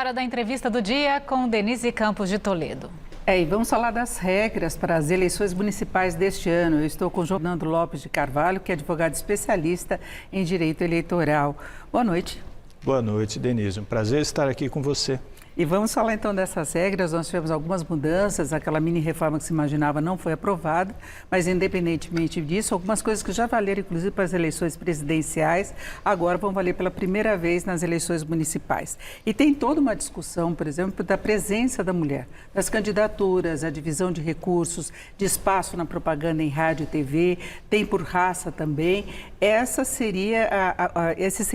hora da entrevista do dia com Denise Campos de Toledo. E vamos falar das regras para as eleições municipais deste ano. Eu estou com o Fernando Lopes de Carvalho, que é advogado especialista em direito eleitoral. Boa noite. Boa noite, Denise. Um prazer estar aqui com você. E vamos falar então dessas regras. Nós tivemos algumas mudanças, aquela mini reforma que se imaginava não foi aprovada, mas independentemente disso, algumas coisas que já valeram inclusive para as eleições presidenciais, agora vão valer pela primeira vez nas eleições municipais. E tem toda uma discussão, por exemplo, da presença da mulher, das candidaturas, a divisão de recursos, de espaço na propaganda em rádio e TV, tem por raça também. Esse seria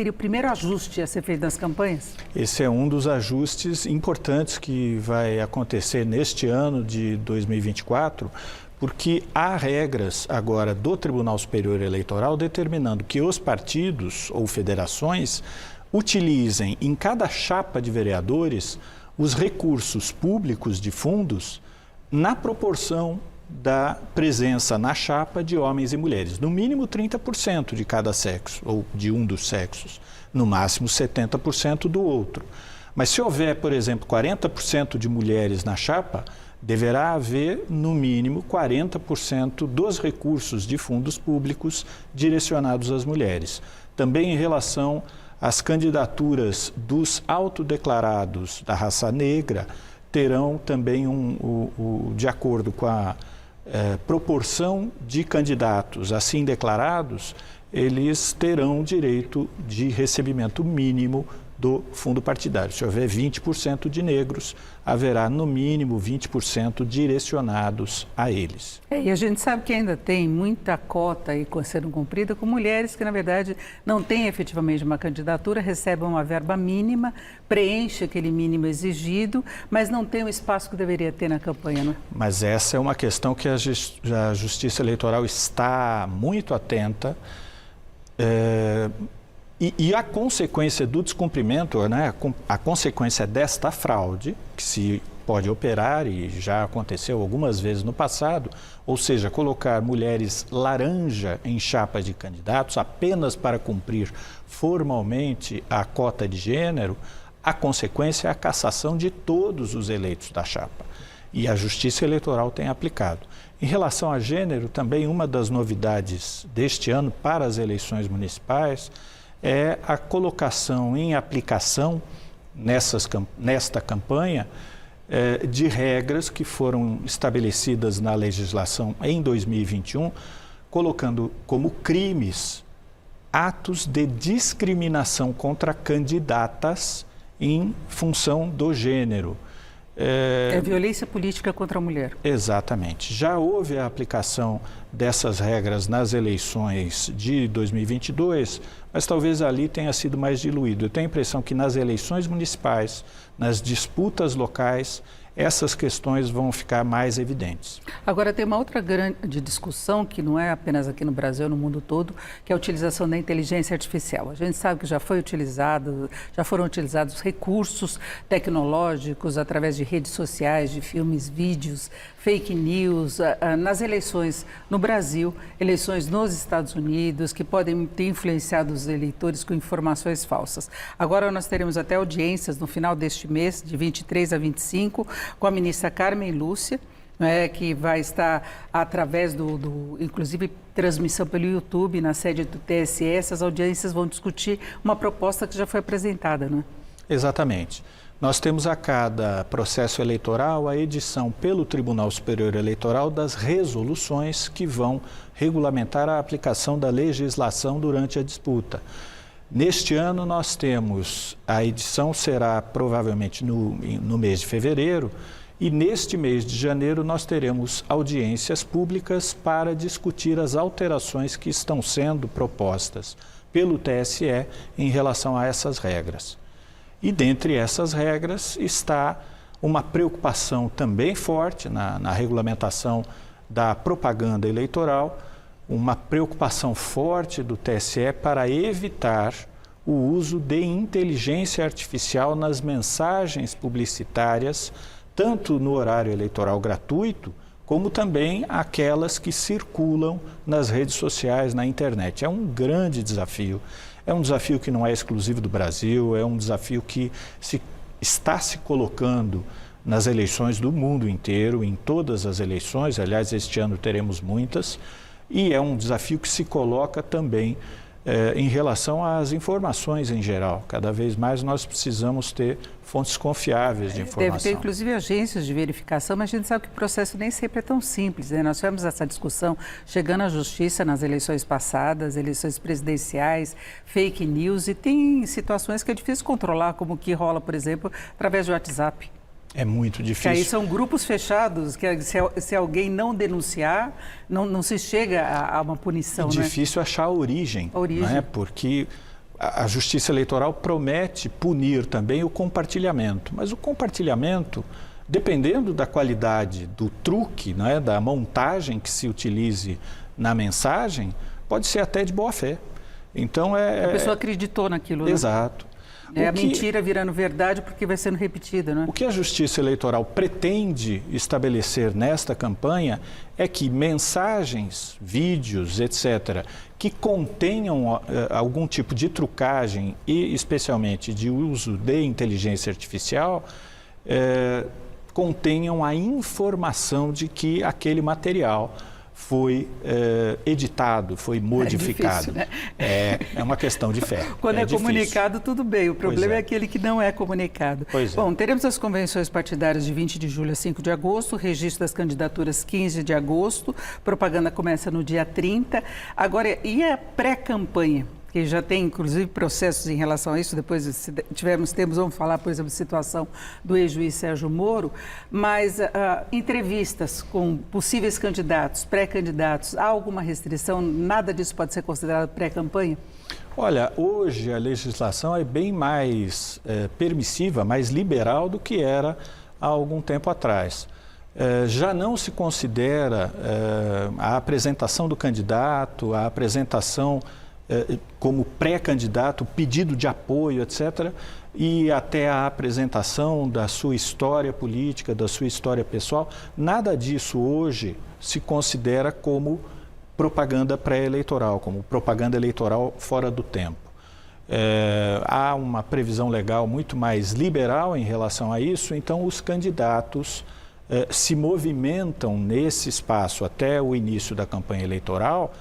o primeiro ajuste a ser feito nas campanhas? Esse é um dos ajustes importantes que vai acontecer neste ano de 2024, porque há regras agora do Tribunal Superior Eleitoral determinando que os partidos ou federações utilizem em cada chapa de vereadores os recursos públicos de fundos na proporção da presença na chapa de homens e mulheres, no mínimo 30% de cada sexo, ou de um dos sexos, no máximo 70% do outro. Mas se houver, por exemplo, 40% de mulheres na chapa, deverá haver, no mínimo, 40% dos recursos de fundos públicos direcionados às mulheres. Também em relação às candidaturas dos autodeclarados da raça negra, terão também, de acordo com a proporção de candidatos assim declarados, eles terão direito de recebimento mínimo do fundo partidário. Se houver 20% de negros, haverá no mínimo 20% direcionados a eles. E a gente sabe que ainda tem muita cota aí sendo cumprida com mulheres que, na verdade, não têm efetivamente uma candidatura, recebem uma verba mínima, preenche aquele mínimo exigido, mas não tem o espaço que deveria ter na campanha, não é? Mas essa é uma questão que a Justiça Eleitoral está muito atenta. E a consequência do descumprimento, né, a consequência desta fraude, que se pode operar e já aconteceu algumas vezes no passado, ou seja, colocar mulheres laranja em chapa de candidatos apenas para cumprir formalmente a cota de gênero, a consequência é a cassação de todos os eleitos da chapa. E a Justiça Eleitoral tem aplicado. Em relação a gênero, também uma das novidades deste ano para as eleições municipais é a colocação em aplicação nesta campanha de regras que foram estabelecidas na legislação em 2021, colocando como crimes atos de discriminação contra candidatas em função do gênero. É violência política contra a mulher. Exatamente. Já houve a aplicação dessas regras nas eleições de 2022, mas talvez ali tenha sido mais diluído. Eu tenho a impressão que nas eleições municipais, nas disputas locais, essas questões vão ficar mais evidentes. Agora, tem uma outra grande discussão, que não é apenas aqui no Brasil, no mundo todo, que é a utilização da inteligência artificial. A gente sabe que já foram utilizados recursos tecnológicos através de redes sociais, de filmes, vídeos, fake news, nas eleições no Brasil, eleições nos Estados Unidos, que podem ter influenciado os eleitores com informações falsas. Agora nós teremos até audiências no final deste mês, de 23 a 25, com a ministra Carmen Lúcia, que vai estar através inclusive, transmissão pelo YouTube, na sede do TSE. Essas audiências vão discutir uma proposta que já foi apresentada, não é? Exatamente. Nós temos a cada processo eleitoral a edição pelo Tribunal Superior Eleitoral das resoluções que vão regulamentar a aplicação da legislação durante a disputa. Neste ano nós temos, a edição será provavelmente no mês de fevereiro, e neste mês de janeiro nós teremos audiências públicas para discutir as alterações que estão sendo propostas pelo TSE em relação a essas regras. E dentre essas regras está uma preocupação também forte na regulamentação da propaganda eleitoral, uma preocupação forte do TSE para evitar o uso de inteligência artificial nas mensagens publicitárias, tanto no horário eleitoral gratuito, como também aquelas que circulam nas redes sociais, na internet. É um grande desafio. É um desafio que não é exclusivo do Brasil, é um desafio que se está se colocando nas eleições do mundo inteiro, em todas as eleições. Aliás, este ano teremos muitas, e é um desafio que se coloca também em relação às informações em geral. Cada vez mais nós precisamos ter fontes confiáveis de informação. Deve ter, inclusive, agências de verificação, mas a gente sabe que o processo nem sempre é tão simples, né? Nós tivemos essa discussão chegando à justiça nas eleições passadas, eleições presidenciais, fake news, e tem situações que é difícil controlar, como o que rola, por exemplo, através do WhatsApp. É muito difícil. Que aí são grupos fechados, que se alguém não denunciar, não se chega a uma punição. É difícil achar a origem. Né? Porque a Justiça Eleitoral promete punir também o compartilhamento. Mas o compartilhamento, dependendo da qualidade do truque, né, da montagem que se utilize na mensagem, pode ser até de boa fé. Então a pessoa acreditou naquilo, né? Exato. É a mentira virando verdade porque vai sendo repetida, né? O que a Justiça Eleitoral pretende estabelecer nesta campanha é que mensagens, vídeos, etc., que contenham algum tipo de trucagem e especialmente de uso de inteligência artificial, contenham a informação de que aquele material foi editado, foi modificado. É difícil, né? É uma questão de fé. Quando é comunicado, tudo bem. O problema é aquele que não é comunicado. Bom, teremos as convenções partidárias de 20 de julho a 5 de agosto, registro das candidaturas 15 de agosto, propaganda começa no dia 30. Agora, e a pré-campanha? Que já tem, inclusive, processos em relação a isso. Depois, se tivermos tempo, vamos falar, por exemplo, da situação do ex-juiz Sérgio Moro. Mas entrevistas com possíveis candidatos, pré-candidatos, há alguma restrição? Nada disso pode ser considerado pré-campanha? Olha, hoje a legislação é bem mais permissiva, mais liberal do que era há algum tempo atrás. Já não se considera a apresentação do candidato, a apresentação como pré-candidato, pedido de apoio, etc., e até a apresentação da sua história política, da sua história pessoal, nada disso hoje se considera como propaganda pré-eleitoral, como propaganda eleitoral fora do tempo. Há uma previsão legal muito mais liberal em relação a isso, então os candidatos se movimentam nesse espaço até o início da campanha eleitoral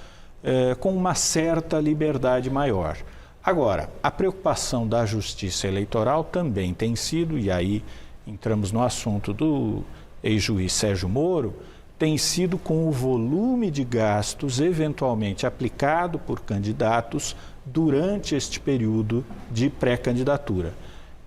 com uma certa liberdade maior. Agora, a preocupação da Justiça Eleitoral também tem sido, e aí entramos no assunto do ex-juiz Sérgio Moro, tem sido com o volume de gastos eventualmente aplicado por candidatos durante este período de pré-candidatura.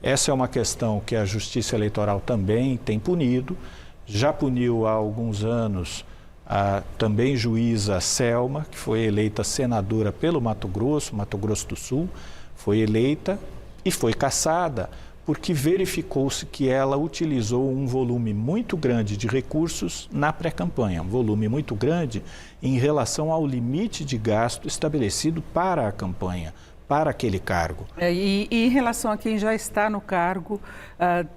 Essa é uma questão que a Justiça Eleitoral também tem punido, já puniu há alguns anos a também juíza Selma, que foi eleita senadora pelo Mato Grosso do Sul, foi eleita e foi cassada, porque verificou-se que ela utilizou um volume muito grande de recursos na pré-campanha, um volume muito grande em relação ao limite de gasto estabelecido para a campanha, para aquele cargo. E em relação a quem já está no cargo,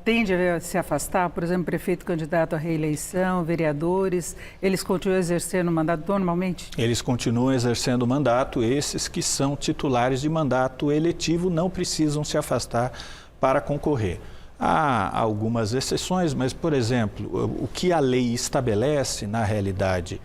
tende a se afastar, por exemplo, prefeito candidato à reeleição, vereadores, eles continuam exercendo o mandato normalmente? Eles continuam exercendo o mandato, esses que são titulares de mandato eletivo não precisam se afastar para concorrer. Há algumas exceções, mas, por exemplo, o que a lei estabelece, na realidade,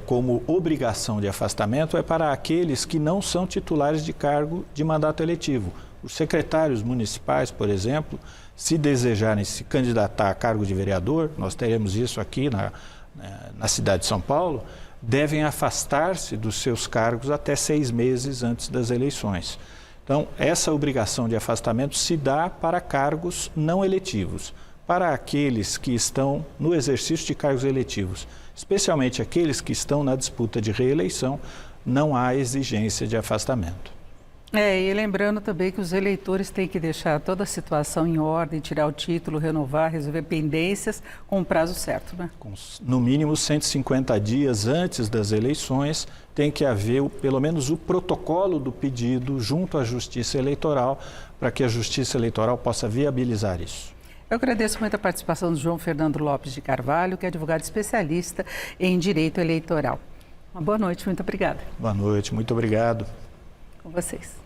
como obrigação de afastamento é para aqueles que não são titulares de cargo de mandato eletivo. Os secretários municipais, por exemplo, se desejarem se candidatar a cargo de vereador, nós teremos isso aqui na cidade de São Paulo, devem afastar-se dos seus cargos até 6 meses antes das eleições. Então, essa obrigação de afastamento se dá para cargos não eletivos, para aqueles que estão no exercício de cargos eletivos, especialmente aqueles que estão na disputa de reeleição, não há exigência de afastamento. E lembrando também que os eleitores têm que deixar toda a situação em ordem, tirar o título, renovar, resolver pendências com o prazo certo, né? No mínimo 150 dias antes das eleições, tem que haver pelo menos o protocolo do pedido junto à Justiça Eleitoral, para que a Justiça Eleitoral possa viabilizar isso. Eu agradeço muito a participação do João Fernando Lopes de Carvalho, que é advogado especialista em direito eleitoral. Uma boa noite, muito obrigada. Boa noite, muito obrigado. Com vocês.